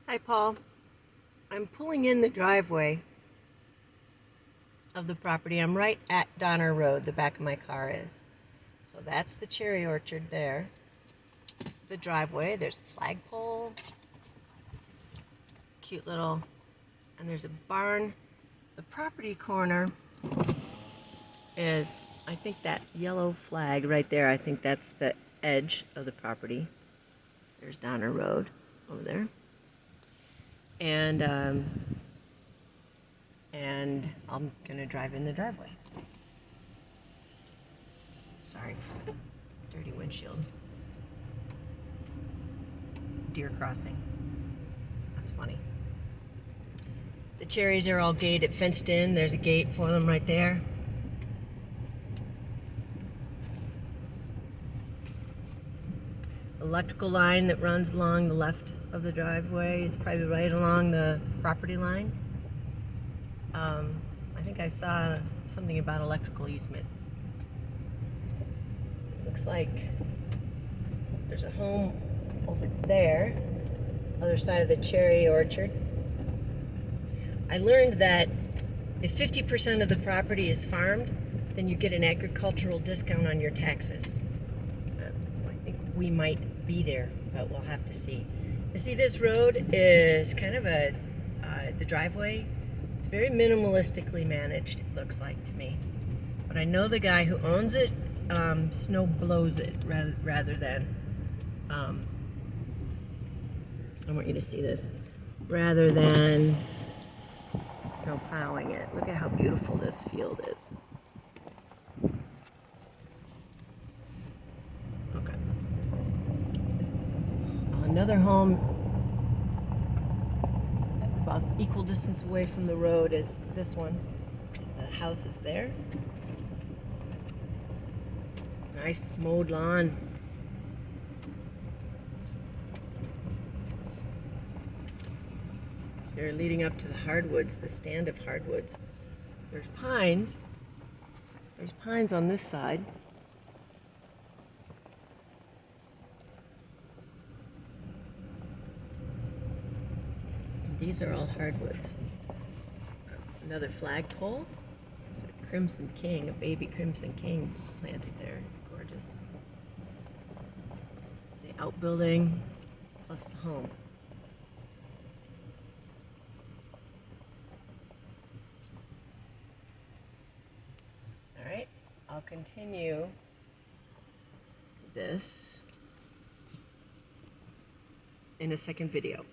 Hi, Paul. I'm pulling in the driveway of the property. I'm right at Donner Road, the back of my car is. So that's the cherry orchard there. This is the driveway. There's a flagpole. Cute little, and there's a barn. The property corner is, I think that yellow flag right there, I think that's the edge of the property. There's Donner Road over there. And I'm gonna drive in the driveway. Sorry for the dirty windshield. Deer crossing. That's funny. The cherries are all gated, fenced in. There's a gate for them right there. Electrical line that runs along the left of the driveway is probably right along the property line. I think I saw something about electrical easement. Looks like there's a home over there, other side of the cherry orchard. I learned that if 50% of the property is farmed, then you get an agricultural discount on your taxes. I think we might be there, but we'll have to see. You see, this road is kind of the driveway. It's very minimalistically managed, it looks like to me. But I know the guy who owns it snow blows it rather than, I want you to see this, rather than snow plowing it. Look at how beautiful this field is. Okay. Another home about equal distance away from the road is this one. The house is there. Nice mowed lawn. Here leading up to the hardwoods, the stand of hardwoods. There's pines. There's pines on this side. And these are all hardwoods. Another flagpole. There's a crimson king, a baby crimson king planted there. Gorgeous. The outbuilding plus the home. All right, I'll continue this in a second video.